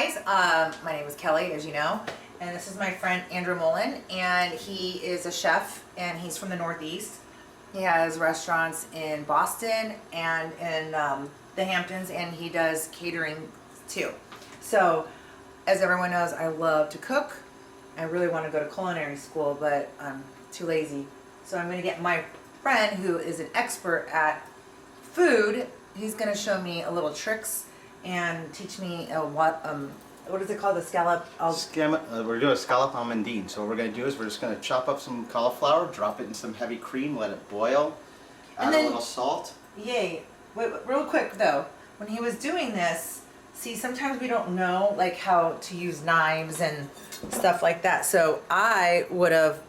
guys, my name is Kelly, as you know, and this is my friend Andrew Molen, and he is a chef, and he's from the Northeast. He has restaurants in Boston and in the Hamptons, and he does catering too. So, as everyone knows, I love to cook. I really want to go to culinary school, but I'm too lazy. So I'm going to get my friend, who is an expert at food. He's going to show me a little tricks and teach me what is it called? The scallop? We're doing a scallop almondine. So what we're going to do is we're just going to chop up some cauliflower, drop it in some heavy cream, let it boil, add a little salt. Yay. Wait, real quick though, when he was doing this, see, sometimes we don't know like how to use knives and stuff like that. So I would have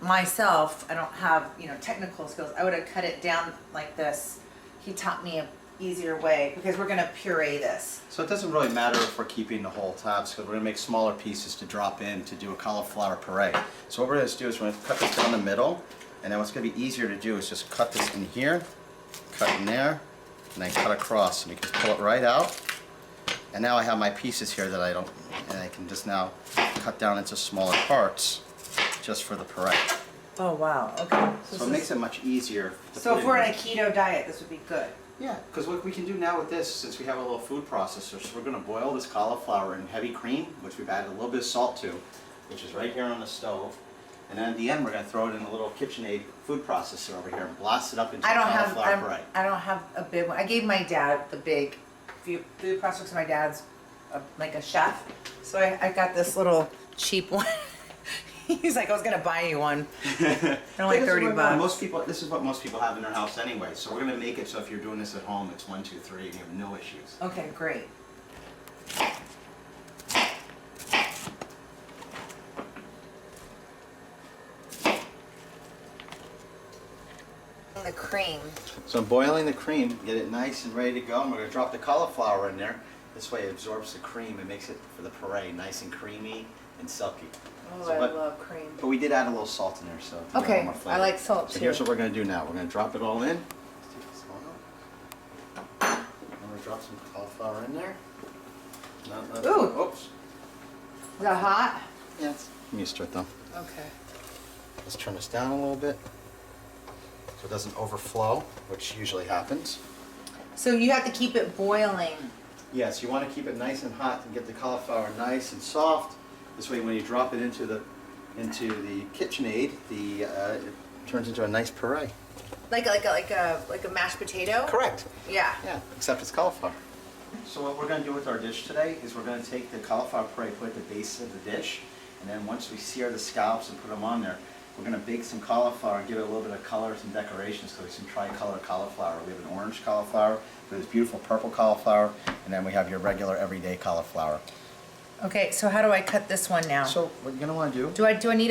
myself, I don't have, technical skills. I would have cut it down like this. He taught me an easier way because we're going to puree this. So it doesn't really matter if we're keeping the whole tabs because we're going to make smaller pieces to drop in to do a cauliflower puree. So what we're going to do is we're going to cut this down the middle, and then what's going to be easier to do is just cut this in here, cut in there, and then cut across. And you can just pull it right out. And now I have my pieces here that I can just now cut down into smaller parts just for the puree. Oh wow, okay. So it makes it much easier. So if we're on a keto diet, this would be good. Yeah, because what we can do now with this, since we have a little food processor, so we're going to boil this cauliflower in heavy cream, which we've added a little bit of salt to, which is right here on the stove. And then at the end, we're going to throw it in a little KitchenAid food processor over here and blast it up into cauliflower puree. I don't have a big one. I gave my dad the big food processor. My dad's like a chef, so I got this little cheap one. He's like, I was gonna buy you one. They're like $30. Most people, this is what most people have in their house anyway. So we're gonna make it so if you're doing this at home, it's 1, 2, 3, and you have no issues. Okay, great. The cream. So I'm boiling the cream, get it nice and ready to go. And we're gonna drop the cauliflower in there. This way it absorbs the cream and makes it for the puree nice and creamy and silky. Oh, I love cream. But we did add a little salt in there, so to give it a little more flavor. I like salt too. So here's what we're going to do now. We're going to drop it all in. I'm going to drop some cauliflower in there. Ooh! Oops. Is that hot? Yeah, I'm used to it though. Okay. Let's turn this down a little bit so it doesn't overflow, which usually happens. So you have to keep it boiling. Yes, you want to keep it nice and hot and get the cauliflower nice and soft. This way, when you drop it into the KitchenAid, it turns into a nice puree. Like a mashed potato? Correct. Yeah. Yeah, except it's cauliflower. So what we're going to do with our dish today is we're going to take the cauliflower puree, put it at the base of the dish, and then once we sear the scallops and put them on there, we're going to bake some cauliflower and give it a little bit of color, some decorations, so we have some tri-color cauliflower. We have an orange cauliflower, we have this beautiful purple cauliflower, and then we have your regular everyday cauliflower. Okay, so how do I cut this one now? So what you're going to want to do... Do I need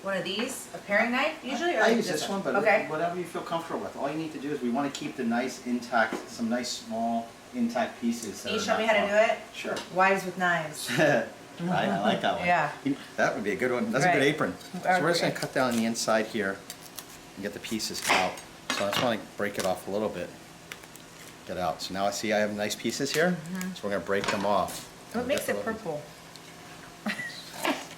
one of these, a paring knife usually? Or I use this one, but okay. Whatever you feel comfortable with. All you need to do is we want to keep the nice intact, some nice small intact pieces. Can you show me how to do it? Sure. Wives with knives. I like that one. Yeah. That would be a good one. That's a good apron. So we're just going to cut down the inside here and get the pieces out. So I just want to break it off a little bit. Get out. So now I see I have nice pieces here. So we're going to break them off. What makes it purple?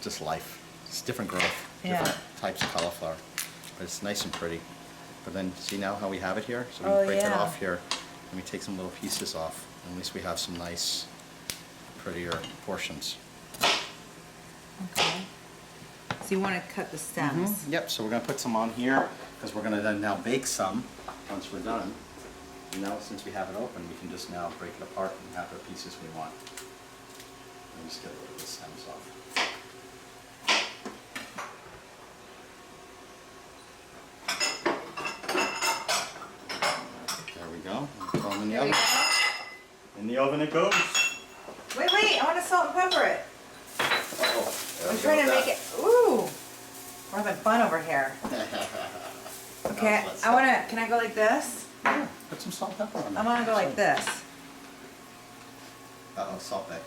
Just life. It's different growth. Yeah. Different types of cauliflower. But it's nice and pretty. But then see now how we have it here? So we break it off here and we take some little pieces off. And at least we have some nice, prettier portions. Okay. So you want to cut the stems? Yep, so we're going to put some on here because we're going to then now bake some once we're done. And now since we have it open, we can just now break it apart and have the pieces we want. Let me just get a little bit of the stems off. There we go. Throw them in the oven. In the oven it goes. Wait, I want to salt and pepper it. I'm trying to make it, ooh, we're having fun over here. Okay, can I go like this? Yeah, put some salt and pepper on there. I want to go like this. Uh-oh, salt bay.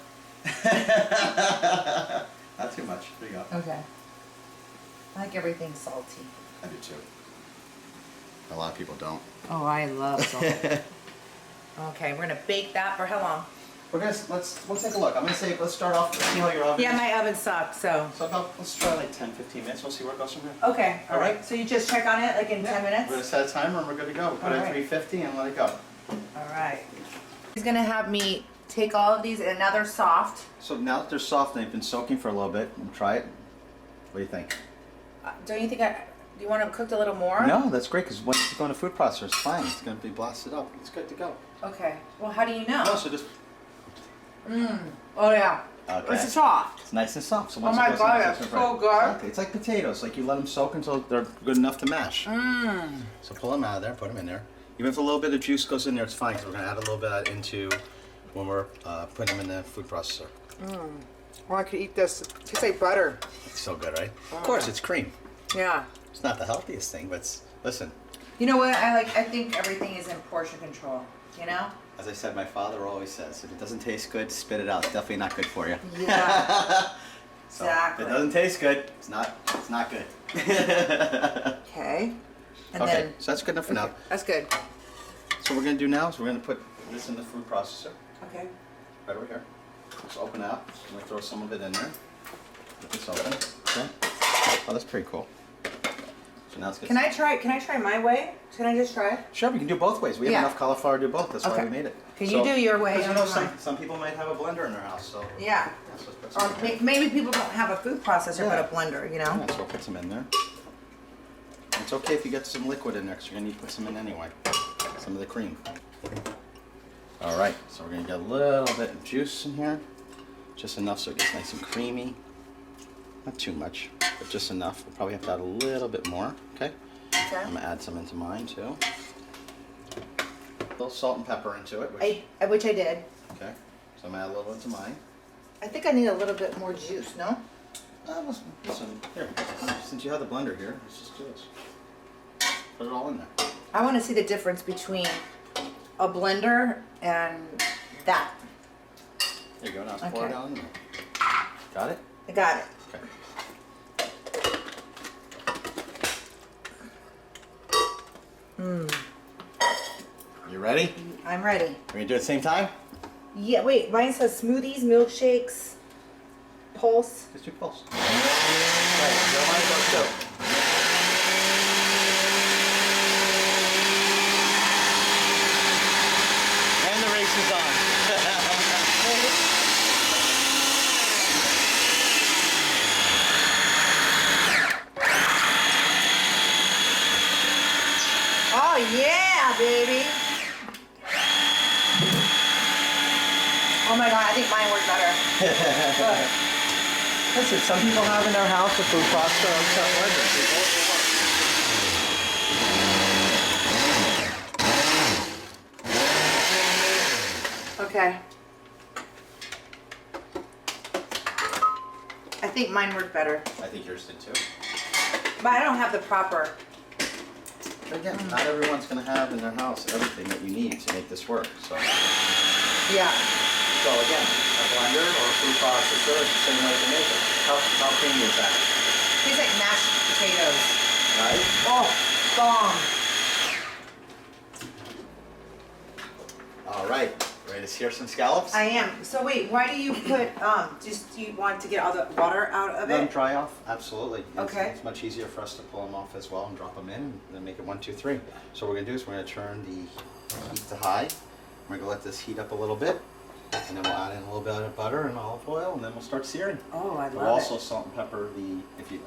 Not too much. There you go. Okay. I like everything salty. I do too. A lot of people don't. Oh, I love salt. Okay, we're going to bake that for how long? we'll take a look. I'm gonna say, let's start off, see how your oven Yeah, is. my oven sucks, so. So let's try like 10-15 minutes, we'll see where it goes from here. Okay, All right. So you just check on it like in 10 We're gonna minutes? set a timer and we're good to go. We'll put it at All right. 350 and let it go. All right. He's gonna have me take all of these and now they're soft. So now that they're soft and they've been soaking for a little bit, we'll try it. What do you think? Don't you think do you want them cooked a little more? No, that's great because once you go in a food processor, it's fine. It's gonna be blasted up. It's good to go. Okay. Well, how do you know? No, so just Oh yeah. Okay. It's soft. it's nice and soft. So Oh once my it goes God, in, that's it's so right. good. Exactly. It's like potatoes. Like you let them soak until they're good enough to mash. So pull them out of there, put them in there. Even if a little bit of juice goes in there, it's fine because we're gonna add a little bit into when we're putting them in the food processor. Well, I could eat this. It tastes like butter. It's so good, right? Of course, it's cream. Yeah. It's not the healthiest thing, but listen. You know what? I think everything is in portion control. You know? As I said, my father always says, if it doesn't taste good, spit it out. It's definitely not good for you. Yeah. So, Exactly. if it doesn't taste good, it's not good. Okay. And Okay, then so that's good enough for now. that's good. So what we're gonna do now is we're gonna put this in the food processor, Okay. right over here. Just open it up. I'm gonna throw some of it in there. Get this open. Okay. Oh, that's pretty cool. So now let's get. Can I try my way? Can I just try? Sure, we can do both ways. We have Yeah. enough cauliflower to do both. That's why Okay. we made it. Can you do your way? Because you and know, I'll do some people might have a blender in their house, so. Yeah. So let's put Or some in there. maybe people don't have a food processor Yeah. but a blender, you know? Yeah, so we'll put some in there. It's okay if you get some liquid in there, because you're gonna need to put some in anyway. Some of the cream. All right, so we're gonna get a little bit of juice in here, just enough so it gets nice and creamy. Not too much, but just enough. We'll probably have to add a little bit more. Okay. Okay. I'm gonna add some into mine too. A little salt and pepper into it. Which I did. Okay. So I'm gonna add a little into mine. I think I need a little bit more juice, no? Listen, here. Since you have the blender here, let's just do this. Put it all in there. I want to see the difference between a blender and that. There you go. Now pour Okay. it down in there. Got it? I got it. Okay. You ready? I'm ready. We're gonna do it at the same time? Yeah, wait, mine says smoothies, milkshakes, pulse. Let's do pulse. Right, go on, go too. And the race is on. Oh yeah, baby. Oh my god, I think mine worked better. Good. Listen, some people have in their house a food processor or something like this. They both will work. Okay. I think mine worked better. I think yours did too. But I don't have the proper. But again, not everyone's going to have in their house everything that you need to make this work. So Yeah. again, a blender or a food processor is the same way to make it. How creamy is that? Tastes like mashed potatoes. Right? Oh, bomb. All right. Ready to sear some scallops? I am. So wait, why do you put just you want to get all the water out of Let them it? dry off. Absolutely. Okay. It's much easier for us to pull them off as well and drop them in and then make it 1, 2, 3. So what we're going to do is we're going to turn the heat to high. We're going to let this heat up a little bit. And then we'll add in a little bit of butter and olive oil, and then we'll start searing. Oh, I We'll love also it. salt and pepper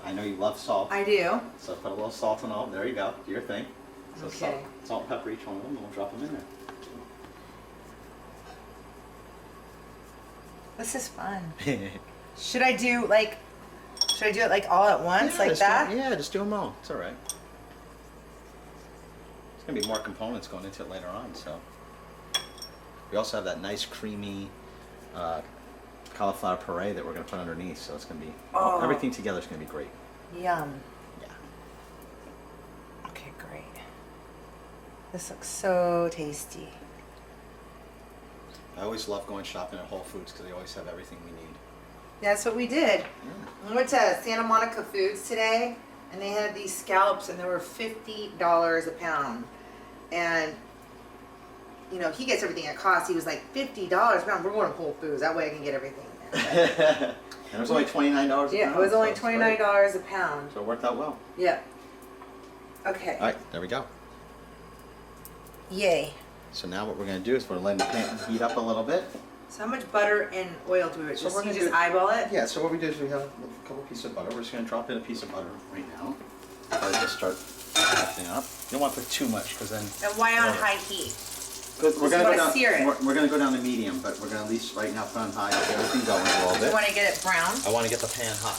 I know you love salt. I do. So put a little salt and all. There you go. Do your thing. So Okay. salt and pepper each one of them, and we'll drop them in there. This is fun. Should I do it like all at once, Yeah, like just that? just do them all. It's all right. There's gonna be more components going into it later on. So we also have that nice creamy cauliflower puree that we're gonna put underneath. So it's gonna be everything together is gonna be great. Yum. Yeah. Okay, great. This looks so tasty. I always love going shopping at Whole Foods because they always have everything we need. That's what we did. Yeah. We went to Santa Monica Foods today, and they had these scallops, and they were $50 a pound. And you know, he gets everything at cost. He was like $50 a pound. We're going to Whole Foods. That way I can get everything. And it was only $29 a pound. Yeah, it was only so $29 a pound. So it worked out well. Yeah. Okay. All right, there we go. Yay. So now what we're going to do is we're letting the pan heat up a little bit. So how much butter and oil do we So just, we're you gonna just do- eyeball it? Yeah, so what we do is we have a couple pieces of butter. We're just going to drop in a piece of butter right now. Or just start melting up. You don't want to put too much because then... And why on high heat? Because we're So going to you go wanna down. sear it? We're going to go down to medium, but we're going to at least right now put on high to get everything going a little You bit. want to get it brown? I want to get the pan hot.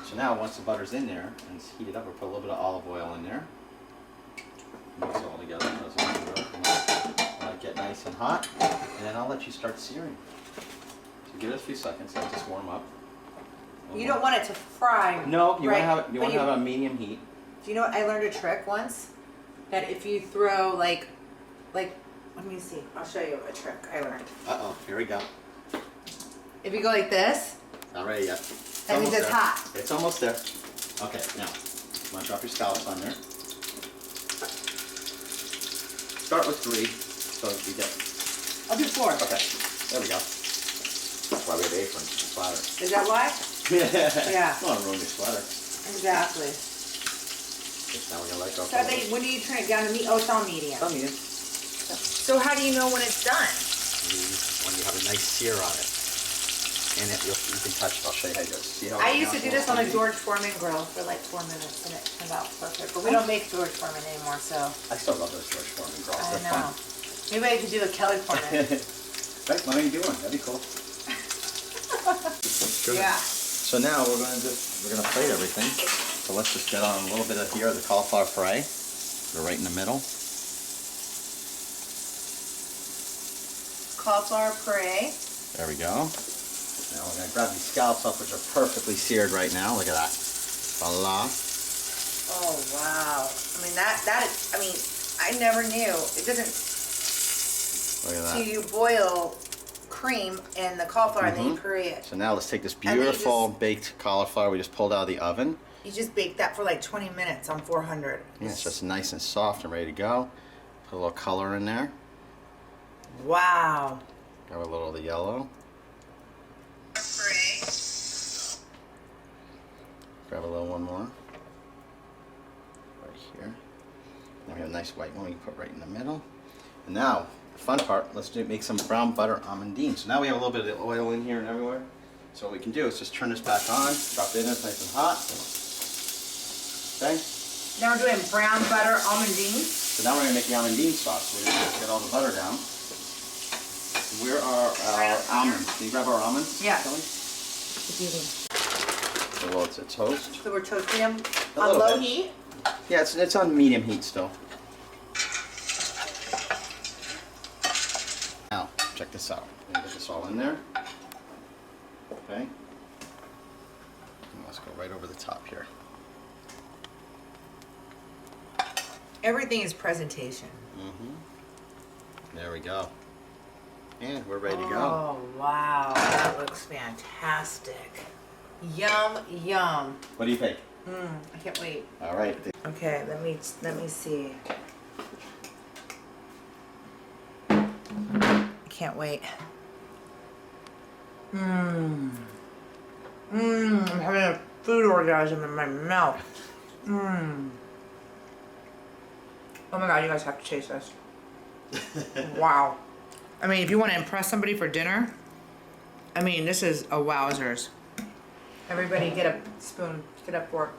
So now once the butter's in there and it's heated up, we'll put a little bit of olive oil in there. Mix it all together. Let it get nice and hot, and then I'll let you start searing. So give it a few seconds, let it just warm up. You don't want it to fry. No, you right? want to But have it on medium heat. Do you know what? I learned a trick once. That if you throw like, let me see. I'll show you a trick I learned. Uh-oh, here we go. If you go like this, Not ready yet. that means it's hot. It's almost there. Okay, now, you want to drop your scallops on there. Start with 3, so you get... I'll do 4. Okay, there we go. That's why we have aprons, splatter. Is that why? Yeah. Don't want to ruin your sweater. Exactly. Just now we're going to let go. So when do you turn it down to medium? Oh, it's on medium. Tell me So how do you know when it's done? when you have a nice sear on it. And you can touch it. I'll show you how it goes. See how I it used to do this on a George Foreman grill for like 4 minutes and it turned out perfect. But we don't make George Foreman anymore, so. I still love those George Foreman grills. I They're know. fun. Maybe I could do a Kelly Foreman. Right, why don't you do one? That'd be cool. Yeah. So now we're gonna plate everything. So let's just get on a little bit of here, the cauliflower puree. We're right in the middle. Cauliflower puree. There we go. Now we're gonna grab these scallops up, which are perfectly seared right now. Look at that. Voila. Oh wow. I mean I never knew. It doesn't. Look at So that. you boil cream in the cauliflower and then you puree it. So now let's take this then you beautiful baked cauliflower we just pulled out of the oven. You just bake that for like 20 minutes on 400. Yeah, it's just nice and soft and ready to go. Put a little color in there. Wow. Grab a little of the yellow. Puree. Grab a little one more. Right here. Now we have a nice white one we can put right in the middle. And now, the fun part, let's make some brown butter almondine. So now we have a little bit of the oil in here and everywhere. So what we can do is just turn this back on, drop it in, it's nice and hot. Okay? Now we're doing brown butter almondine. So now we're going to make the almondine sauce. We're going to get all the butter down. Where are our almonds? Can you grab our almonds, Yeah. Kelly? So well, it's a toast. So we're toasting them A on little low bit. heat. Yeah, it's on medium heat still. Now, check this out. We're going to get this all in there. Okay. And let's go right over the top here. Everything is presentation. There we go. And we're ready to go. Oh wow, that looks fantastic. Yum yum. What do you think? I can't wait. All right. Okay, let me see. I can't wait. I'm having a food orgasm in my mouth. Oh my god, you guys have to taste this. Wow. I mean, if you want to impress somebody for dinner, I mean, this is a wowzers. Everybody get a spoon, get a fork.